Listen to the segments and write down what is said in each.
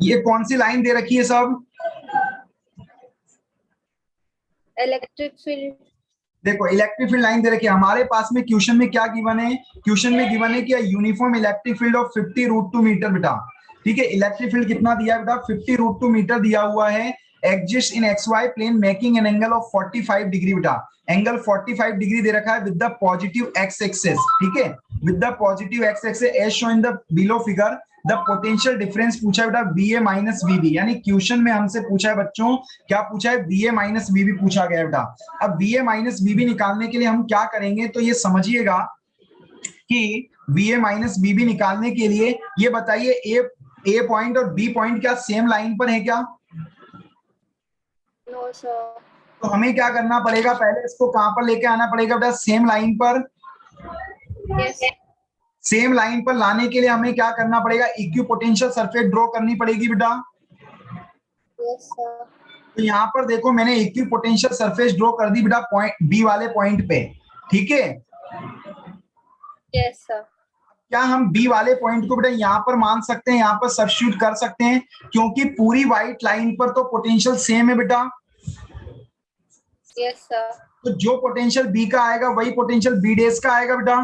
ये कौन सी लाइन दे रखी है सब? Electric field. देखो इलेक्ट्रिक फील्ड लाइन दे रखी है हमारे पास में। क्वेश्चन में क्या गिवन है? क्वेश्चन में गिवन है कि uniform electric field of 50 √2 metre बेटा। ठीक है, इलेक्ट्रिक फील्ड कितना दिया है बेटा? 50 √2 मीटर दिया हुआ है। Exist in x y plane making an angle of 45 degree बेटा। एंगल 45 डिग्री दे रखा है with the positive x axis. ठीक है, with the positive x axis as shown in the below figure. The potential difference पूछा है बेटा VA minus VB, यानी क्वेश्चन में हमसे पूछा है बच्चों, क्या पूछा है? VA माइनस VB पूछा गया है बेटा। अब VA माइनस VB निकालने के लिए हम क्या करेंगे, तो ये समझिएगा कि VA माइनस VB निकालने के लिए ये बताइए ए पॉइंट और बी पॉइंट क्या सेम लाइन पर है क्या? No sir. तो हमें क्या करना पड़ेगा, पहले इसको कहां पर लेके आना पड़ेगा बेटा? सेम लाइन पर। यस। सेम लाइन पर लाने के लिए हमें क्या करना पड़ेगा? इक्विपोटेंशियल सरफेस ड्रॉ करनी पड़ेगी बेटा। Yes sir. तो यहाँ पर देखो मैंने इक्विपोटेंशियल सरफेस ड्रॉ कर दी बेटा पॉइंट बी वाले पॉइंट पे। ठीक है, यस सर। क्या हम बी वाले पॉइंट को बेटा यहाँ पर मान सकते हैं, यहाँ पर सब्स्टिट्यूट कर सकते हैं, क्योंकि पूरी व्हाइट लाइन पर तो पोटेंशियल सेम है बेटा। Yes sir. तो जो पोटेंशियल बी का आएगा वही पोटेंशियल बी डेस का आएगा बेटा।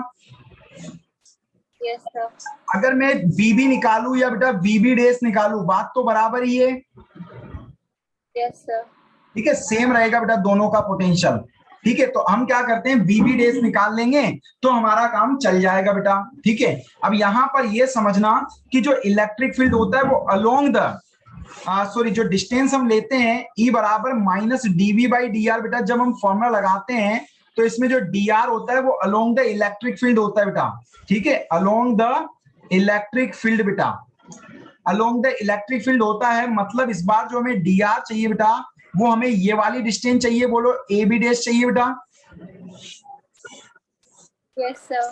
Yes sir. अगर मैं बीबी निकालू या बेटा बीबी डेस निकालू, बात तो बराबर ही है। Yes sir. ठीक है, सेम रहेगा बेटा दोनों का पोटेंशियल। ठीक है, तो हम क्या करते हैं, बीबी डेस निकाल लेंगे तो हमारा काम चल जाएगा बेटा। ठीक है, अब यहां पर ये समझना कि जो इलेक्ट्रिक फील्ड होता है वो अलोंग द सॉरी जो डिस्टेंस हम लेते हैं E बराबर माइनस dV बाई dr बेटा। जब हम फॉर्मूला लगाते हैं तो इसमें जो dr होता है वो अलोंग द इलेक्ट्रिक फील्ड होता है बेटा। ठीक है, अलोंग द इलेक्ट्रिक फील्ड बेटा, अलोंग द इलेक्ट्रिक फील्ड होता है। मतलब इस बार जो हमें dr चाहिए बेटा वो हमें ये वाली डिस्टेंस चाहिए, बोलो AB डैश चाहिए बेटा। Yes sir.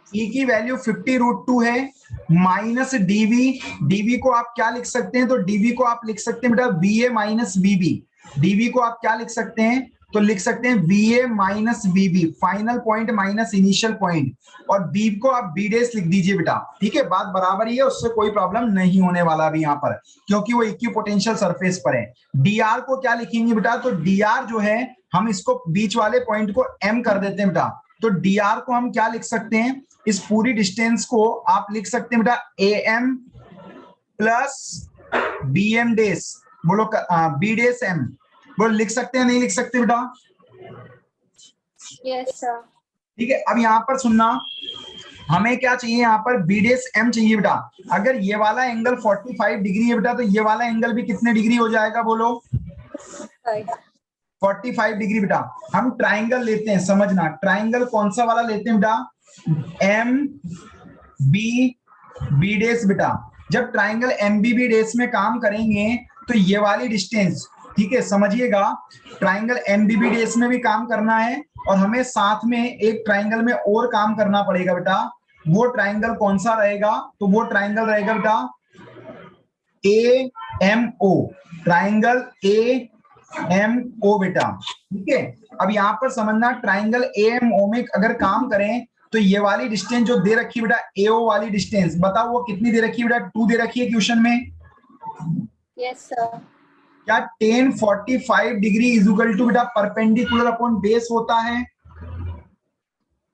E की वैल्यू 50 √2 है, माइनस डीवी को आप क्या लिख सकते हैं, तो डीवी को आप लिख सकते हैं बेटा VA माइनस VB। डीवी को आप क्या लिख सकते हैं, तो लिख सकते हैं VA minus VB, final point minus initial point, और बी को आप B डेस लिख दीजिए बेटा। ठीक है, बात बराबर ही है, उससे कोई प्रॉब्लम नहीं होने वाला अभी यहाँ पर, क्योंकि वो इक्विपोटेंशियल सरफेस पर है। DR को क्या लिखेंगे बेटा, तो DR जो है हम इसको बीच वाले पॉइंट को M कर देते हैं बेटा। तो DR को हम क्या लिख सकते हैं, इस पूरी डिस्टेंस को आप लिख सकते हैं बेटा AM प्लस BM डेस, बोलो B डेस M, बोलो लिख सकते हैं नहीं लिख सकते बेटा? Yes sir. ठीक है, अब यहाँ पर सुनना, हमें क्या चाहिए, यहाँ पर B डेस M चाहिए बेटा। अगर ये वाला एंगल 45 डिग्री है बेटा तो ये वाला एंगल भी कितने डिग्री हो जाएगा, बोलो 45 डिग्री बेटा। हम ट्राइंगल लेते हैं, समझना ट्राइंगल कौन सा वाला लेते हैं बेटा, MBB डेस बेटा। जब ट्राइंगल MBB डेस में काम करेंगे तो ये वाली डिस्टेंस, ठीक है समझिएगा, ट्राइंगल MBB डेस में भी काम करना है और हमें साथ में एक ट्राइंगल में और काम करना पड़ेगा बेटा। वो ट्राइंगल कौन सा रहेगा, तो वो ट्राइंगल रहेगा बेटा AMO, ट्राइंगल AMO बेटा। ठीक है, अब यहाँ पर समझना ट्राइंगल AMO में अगर काम करें तो ये वाली डिस्टेंस जो दे रखी है बेटा AO वाली डिस्टेंस, बताओ वो कितनी दे रखी है बेटा, 2 दे रखी है क्वेश्चन में। Yes sir. क्या tan 45 degree is equal to बेटा परपेंडिकुलर अपॉन बेस होता है?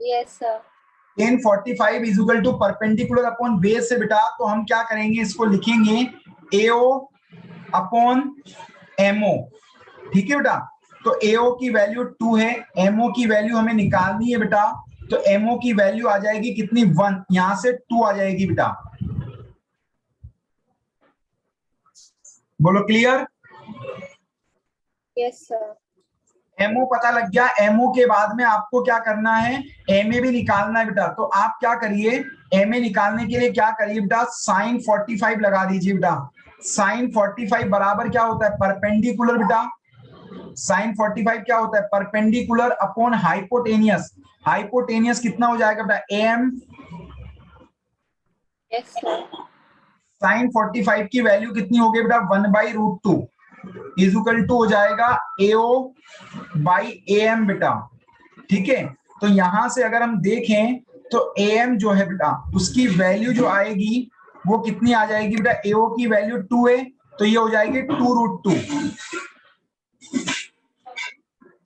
Yes sir. tan 45 is equal to perpendicular upon base है बेटा। तो हम क्या करेंगे, इसको लिखेंगे AO अपॉन MO। ठीक है बेटा, तो AO की वैल्यू 2 है, MO की वैल्यू हमें निकालनी है बेटा। तो MO की वैल्यू आ जाएगी कितनी, 1, यहां से 2 आ जाएगी बेटा। बोलो क्लियर? Yes sir. MO पता लग गया। MO के बाद में आपको क्या करना है, MA भी निकालना है बेटा। तो आप क्या करिए, MA निकालने के लिए क्या करिए बेटा, sin 45 लगा दीजिए बेटा। sin 45 बराबर क्या होता है, परपेंडिकुलर बेटा। sin 45 क्या होता है, परपेंडिकुलर अपॉन हाइपोटेनियस। हाइपोटेनियस कितना हो जाएगा बेटा, AM। Yes sir. sin 45 की वैल्यू कितनी हो गई बेटा, 1/√2 इज इक्वल टू हो जाएगा AO बाई AM बेटा। ठीक है, तो यहां से अगर हम देखें तो AM जो है बेटा उसकी वैल्यू जो आएगी वो कितनी आ जाएगी बेटा, AO की वैल्यू 2 है तो ये हो जाएगी 2√2।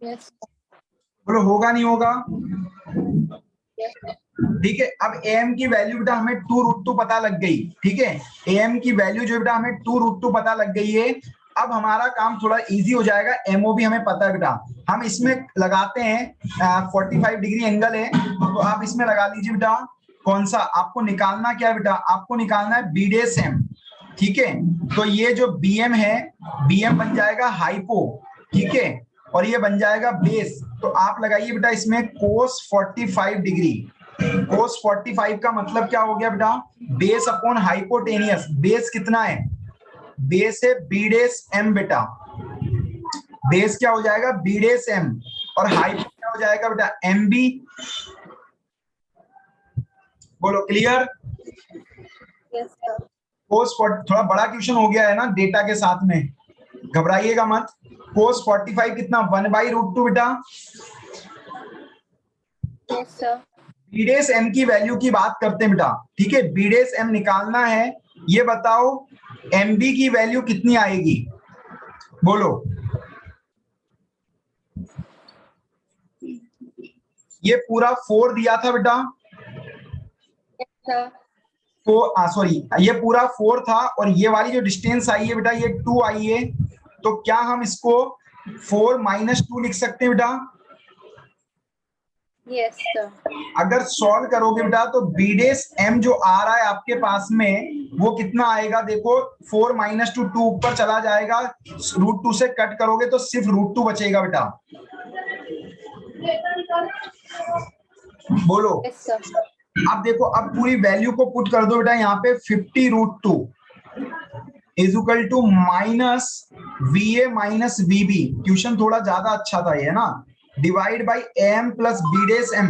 Yes, sir. बोलो होगा नहीं होगा? Yes, sir. ठीक है, अब AM की वैल्यू बेटा हमें 2√2 पता लग गई। ठीक है, AM की वैल्यू जो बेटा हमें 2√2 पता लग गई है। अब हमारा काम थोड़ा इजी हो जाएगा, MO भी हमें पता है बेटा, हम इसमें लगाते हैं 45 डिग्री एंगल है तो आप इसमें लगा लीजिए बेटा। कौन सा आपको निकालना, क्या है बेटा, आपको निकालना है B'(M). ठीक है, तो ये जो BM है, BM बन जाएगा हाइपो। ठीक है, और ये बन जाएगा बेस। तो आप लगाइए बेटा इसमें cos 45 डिग्री। cos 45 का मतलब क्या हो गया बेटा, बेस अपॉन हाइपोटेनियस। बेस कितना है, बेस है B'(M) बेटा। बेस क्या हो जाएगा, B'(M) और हाइपो क्या हो जाएगा बेटा, MB। बोलो क्लियर? Yes, sir. cos 40 थोड़ा बड़ा क्वेश्चन हो गया है ना डेटा के साथ में, घबराइएगा मत। cos 45 कितना, 1/√2 बेटा। Yes, sir. B'(M) की वैल्यू की बात करते हैं बेटा। ठीक है, B'(M) निकालना है। ये बताओ MB की वैल्यू कितनी आएगी, बोलो। ये पूरा 4 दिया था बेटा, Yes, sir. सॉरी ये पूरा 4 था और ये वाली जो डिस्टेंस आई है बेटा ये 2 आई है। तो क्या हम इसको 4 - 2 लिख सकते हैं बेटा? Yes, sir. अगर सॉल्व करोगे बेटा तो B'(M) जो आ रहा है आपके पास में वो कितना आएगा, देखो 4 - 2, 2 ऊपर चला जाएगा, √2 से कट करोगे तो सिर्फ √2 बचेगा बेटा। बोलो। Yes, sir. अब देखो, अब पूरी वैल्यू को पुट कर दो बेटा यहाँ पे, 50√2 is equal to -VA - VB। Tuition थोड़ा ज्यादा अच्छा था ये ना, divide by AM plus B'(M).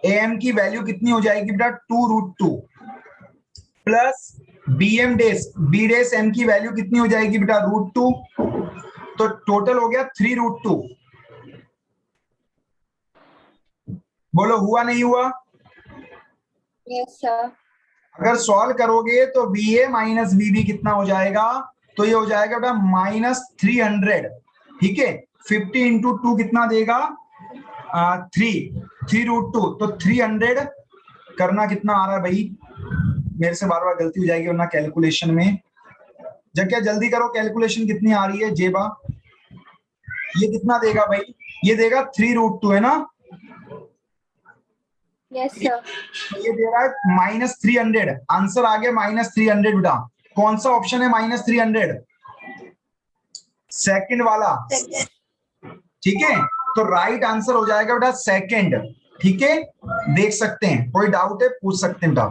AM की वैल्यू कितनी हो जाएगी बेटा, 2√2 प्लस B'(M) की वैल्यू कितनी हो जाएगी बेटा, √2। तो टोटल हो गया 3√2। बोलो हुआ नहीं हुआ? Yes, sir. अगर सॉल्व करोगे तो VA - VB कितना हो जाएगा, तो ये हो जाएगा बेटा -300। ठीक है, 50 इंटू 2 कितना देगा, 3√2। तो 300 करना कितना आ रहा है भाई, मेरे से बार बार गलती हो जाएगी वरना कैलकुलेशन में। जब क्या जल्दी करो, कैलकुलेशन कितनी आ रही है जेबा, ये कितना देगा भाई, ये देगा 3√2 है ना। Yes, sir. तो ये दे रहा है -300। आंसर आ गया -300 बेटा। कौन सा ऑप्शन है -300? सेकंड वाला। ठीक है, तो राइट आंसर हो जाएगा बेटा सेकंड। ठीक है, देख सकते हैं, कोई डाउट है पूछ सकते हैं बेटा।